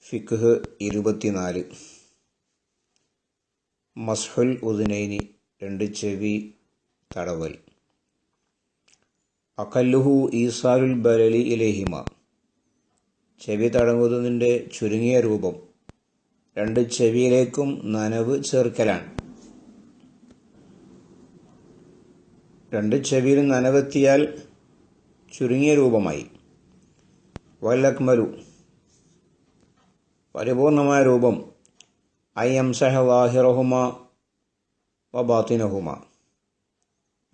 ഫിഖ്ഹ് 24 മസ്ഹുൽ ഉദ്നൈനി രണ്ട് ചെവി തടവൽ. അഖല്ലുഹു ഈസാലുൽ ബലലി ഇലൈഹിമ, ചെവി തടവുന്നതിൻ്റെ ചുരുങ്ങിയ രൂപം രണ്ട് ചെവിയിലേക്കും നനവ് ചേർക്കലാണ്. രണ്ട് ചെവിയിലും നനവെത്തിയാൽ ചുരുങ്ങിയ രൂപമായി. വലക്മലു, പരിപൂർണമായ രൂപം അയ്യംസഹ ളാഹിറഹുമ വ ബാത്തിനഹുമ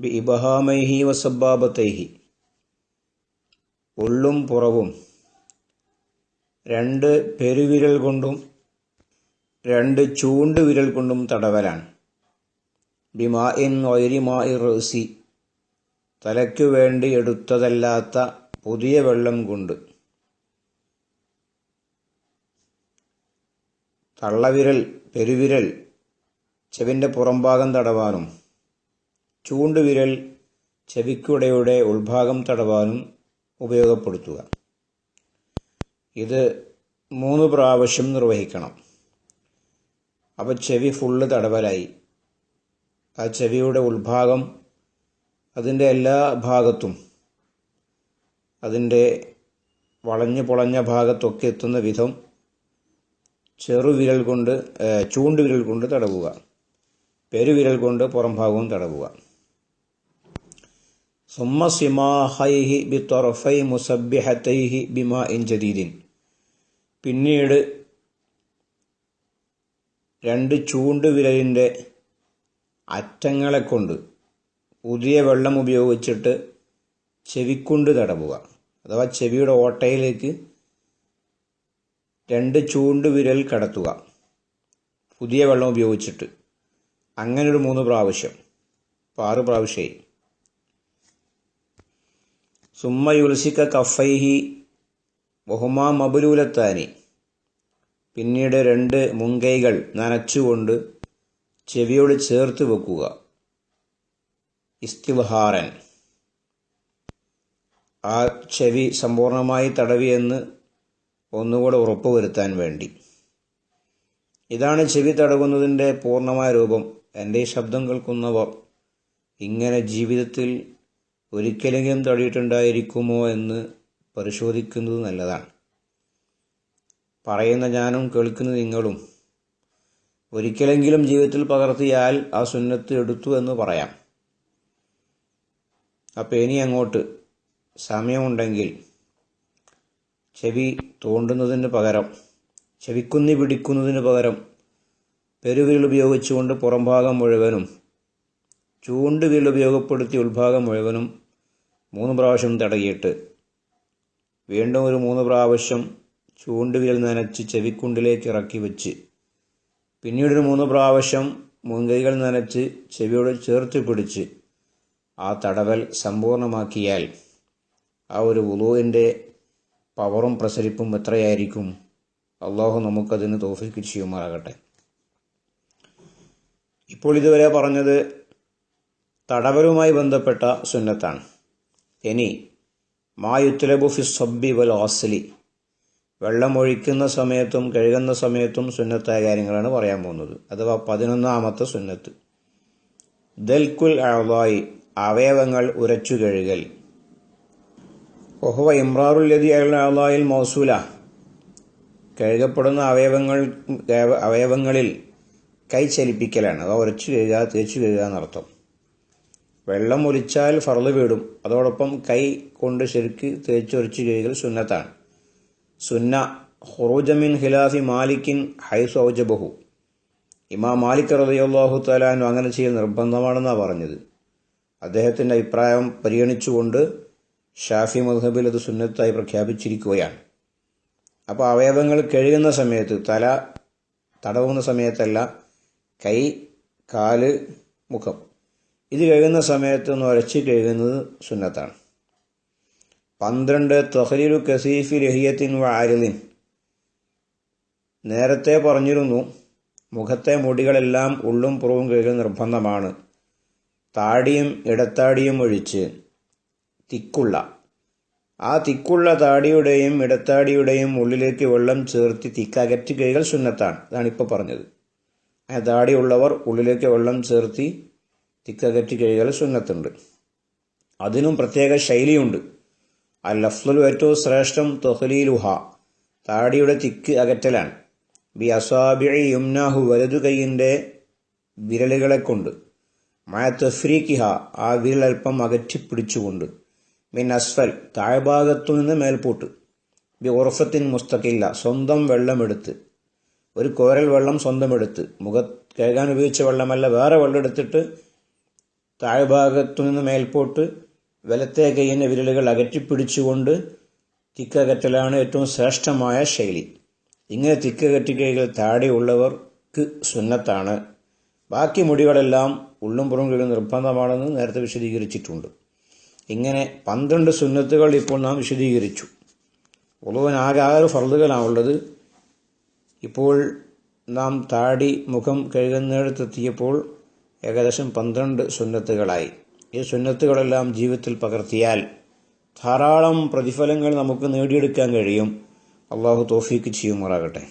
ബി ഇബ്ഹാമൈഹി വ സബ്ബാബത്തൈഹി, ഉള്ളും പുറവും രണ്ട് പെരുവിരൽ കൊണ്ടും രണ്ട് ചൂണ്ടുവിരൽ കൊണ്ടും തടവലാണ്. ബിമാഇൻ ഗൈരി മാഇ റഅ്സി, തലയ്ക്കു വേണ്ടി എടുത്തതല്ലാത്ത പുതിയ വെള്ളം കൊണ്ട്. തള്ളവിരൽ, പെരുവിരൽ ചെവിൻ്റെ പുറംഭാഗം തടവാനും ചൂണ്ടുവിരൽ ചെവിക്കുടയുടെ ഉൾഭാഗം തടവാനും ഉപയോഗപ്പെടുത്തുക. ഇത് 3 പ്രാവശ്യം നിർവഹിക്കണം. അപ്പോൾ ചെവി ഫുള്ള് തടവലായി. ആ ചെവിയുടെ ഉൾഭാഗം അതിൻ്റെ എല്ലാ ഭാഗത്തും, അതിൻ്റെ വളഞ്ഞു പൊളഞ്ഞ ഭാഗത്തൊക്കെ എത്തുന്ന വിധം ചെറുവിരൽ കൊണ്ട്, ചൂണ്ടുവിരൽ കൊണ്ട് തടവുക. പെരുവിരൽ കൊണ്ട് പുറംഭാഗവും തടവുക. സുമ്മ സിമാഹൈഹി ബിത്വറഫൈ മുസബ്ബിഹതൈഹി ബിമാഇൻ ജദീദിൻ, പിന്നീട് രണ്ട് ചൂണ്ടുവിരലിൻ്റെ അറ്റങ്ങളെ കൊണ്ട് പുതിയ വെള്ളം ഉപയോഗിച്ചിട്ട് ചെവിക്കുണ്ട് തടവുക. അഥവാ ചെവിയുടെ ഓട്ടയിലേക്ക് രണ്ട് ചൂണ്ടുവിരൽ കടത്തുക പുതിയ വെള്ളം ഉപയോഗിച്ചിട്ട്. അങ്ങനെ ഒരു 3 പ്രാവശ്യം, 6 പ്രാവശ്യമായി. സുമ്മ യുൽസിക കഫൈഹി വഹുമാ മബ്ലൂലത്താനി, പിന്നീട് 2 മുൻകൈകൾ നനച്ചുകൊണ്ട് ചെവിയോട് ചേർത്ത് വെക്കുക. ഇസ്തിൽഹാറൻ, ആ ചെവി സമ്പൂർണമായി തടവിയെന്ന് ഒന്നുകൂടെ ഉറപ്പുവരുത്താൻ വേണ്ടി. ഇതാണ് ചെവി തടവുന്നതിൻ്റെ പൂർണ്ണമായ രൂപം. എൻ്റെ ഈ ശബ്ദം കേൾക്കുന്നവർ ഇങ്ങനെ ജീവിതത്തിൽ ഒരിക്കലെങ്കിലും തടയിട്ടുണ്ടായിരിക്കുമോ എന്ന് പരിശോധിക്കുന്നത് നല്ലതാണ്. പറയുന്ന ഞാനും കേൾക്കുന്ന നിങ്ങളും ഒരിക്കലെങ്കിലും ജീവിതത്തിൽ പകർത്തിയാൽ ആ സുന്നത്ത് എടുത്തു എന്ന് പറയാം. അപ്പോൾ ഇനി അങ്ങോട്ട് സമയമുണ്ടെങ്കിൽ ചെവി തോണ്ടുന്നതിന് പകരം, ചെവിക്കുന്നി പിടിക്കുന്നതിന് പകരം പെരുവിരൽ ഉപയോഗിച്ചുകൊണ്ട് പുറംഭാഗം മുഴുവനും ചൂണ്ടുവിരൽ ഉപയോഗപ്പെടുത്തി ഉൾഭാഗം മുഴുവനും 3 പ്രാവശ്യം തടകിയിട്ട് വീണ്ടും ഒരു 3 പ്രാവശ്യം ചൂണ്ടുവിരൽ നനച്ച് ചെവിക്കുണ്ടിലേക്ക് ഇറക്കി വെച്ച് പിന്നീടൊരു 3 പ്രാവശ്യം മുൻകൈകൾ നനച്ച് ചെവിയോട് ചേർത്ത് പിടിച്ച് ആ തടവൽ സമ്പൂർണ്ണമാക്കിയാൽ ആ ഒരു വുളൂഇൻ്റെ പവറും പ്രസരിപ്പും എത്രയായിരിക്കും. അള്ളാഹു നമുക്കതിന് തൗഫീഖ് ചെയ്യുമാറാകട്ടെ. ഇപ്പോൾ ഇതുവരെ പറഞ്ഞത് തടവലുമായി ബന്ധപ്പെട്ട സുന്നത്താണ്. ഇനി മാ യുത്ലബു ഫി സബ്ബി വൽ ഗസ്ലി, വെള്ളം ഒഴിക്കുന്ന സമയത്തും കഴുകുന്ന സമയത്തും സുന്നത്തായ കാര്യങ്ങളാണ് പറയാൻ പോകുന്നത്. അഥവാ 11ാമത്തെ സുന്നത്ത്. ദൽകുൽ അഅ്ളായി, അവയവങ്ങൾ ഉരച്ചു കഴുകൽ. വഹുവ ഇംറാറുൽ യദി അലൽ അഅ്ളായിൽ മൗസൂല, കഴുകപ്പെടുന്ന അവയവങ്ങളിൽ കൈ ചലിപ്പിക്കലാണ്. അവ ഉരച്ചു കഴുകുക, തേച്ചു കഴുകുക എന്നർത്ഥം. വെള്ളം ഒലിച്ചാൽ ഫർള് വീടും. അതോടൊപ്പം കൈ കൊണ്ട് ശരിക്ക് തേച്ചൊരച്ച് കഴുകൽ സുന്നത്താണ്. സുന്ന ഖുറൂജ മിൻ ഖിലാഫി മാലിക്കിൻ ഹൈസു ഔജബഹു, ഇമാം മാലിക് റളിയല്ലാഹു തആല അൻഹു അങ്ങനെ ചെയ്യൽ നിർബന്ധമാണെന്നാണ് പറഞ്ഞത്. അദ്ദേഹത്തിൻ്റെ അഭിപ്രായം പരിഗണിച്ചുകൊണ്ട് ഷാഫി മദ്ഹബിൽ അത് സുന്നത്തായി പ്രഖ്യാപിച്ചിരിക്കുകയാണ്. അപ്പോൾ അവയവങ്ങൾ കഴുകുന്ന സമയത്ത്, തല തടവുന്ന സമയത്തല്ല, കൈ, കാല്, മുഖം, ഇത് കഴുകുന്ന സമയത്ത് ഒന്ന് ഉരച്ച് കഴുകുന്നത് സുന്നത്താണ്. 12 തഖ്ലീലു കസീഫി ലഹിയത്തിൻ വ ആരിളിൻ, നേരത്തെ പറഞ്ഞിരുന്നു മുഖത്തെ മുടികളെല്ലാം ഉള്ളും പുറവും കഴുകൽ നിർബന്ധമാണ്. താടിയും ഇടത്താടിയും ഒഴിച്ച് തിക്കുള്ള, ആ തിക്കുള്ള താടിയുടെയും ഇടത്താടിയുടെയും ഉള്ളിലേക്ക് വെള്ളം ചേർത്ത് തിക്കകറ്റി കഴുകൽ സുന്നത്താണ്. അതാണ് ഇപ്പോൾ പറഞ്ഞത്. ആ താടിയുള്ളവർ ഉള്ളിലേക്ക് വെള്ളം ചേർത്തി തിക്കകറ്റി കഴുകൽ സുന്നത്തുണ്ട്. അതിനും പ്രത്യേക ശൈലിയുണ്ട്. അൽ അഫ്ളലു ഏറ്റവും ശ്രേഷ്ഠം തഖ്ലീലുഹ താടിയുടെ തിക്ക് അകറ്റലാണ്. ബി അസാബിഇ യുംനാഹു വലതു കൈയിൻ്റെ വിരലുകളെ കൊണ്ട്, മഅ തഫ്രീഖിഹ ആ വിരൽ അല്പം അകറ്റിപ്പിടിച്ചുകൊണ്ട്, മിൻ അസ്ഫൽ താഴ്ഭാഗത്തു നിന്ന് മേൽപോട്ട്, ബി ഉർഫത്തിൻ മുസ്തഖില്ല സ്വന്തം വെള്ളമെടുത്ത്, ഒരു കോരൽ വെള്ളം സ്വന്തം എടുത്ത്, കഴുകാൻ ഉപയോഗിച്ച വെള്ളമല്ല, വേറെ വെള്ളം എടുത്തിട്ട് താഴ്ഭാഗത്തു നിന്ന് മേൽപോട്ട് വലത്തെ കൈയിൻ്റെ വിരലുകൾ അകറ്റിപ്പിടിച്ചുകൊണ്ട് തിക്കകറ്റലാണ് ഏറ്റവും ശ്രേഷ്ഠമായ ശൈലി. ഇങ്ങനെ തിക്കകറ്റി കൈകൾ താടിയുള്ളവർക്ക് സുന്നത്താണ്. ബാക്കി മുടികളെല്ലാം ഉള്ളും പുറം കഴുകൽ നിർബന്ധമാണെന്ന് നേരത്തെ വിശദീകരിച്ചിട്ടുണ്ട്. ഇങ്ങനെ 12 സുന്നത്തുകൾ ഇപ്പോൾ നാം വിശദീകരിച്ചു. ഉളുവിനാകെ 6 ഫർളുകളാണുള്ളത്. ഇപ്പോൾ നാം താടി മുഖം കഴുകുന്നിടത്തെത്തിയപ്പോൾ ഏകദേശം 12 സുന്നത്തുകളായി. ഈ സുന്നത്തുകളെല്ലാം ജീവിതത്തിൽ പകർത്തിയാൽ ധാരാളം പ്രതിഫലങ്ങൾ നമുക്ക് നേടിയെടുക്കാൻ കഴിയും. അള്ളാഹു തൗഫീക്ക് ചെയ്യുമാറാകട്ടെ.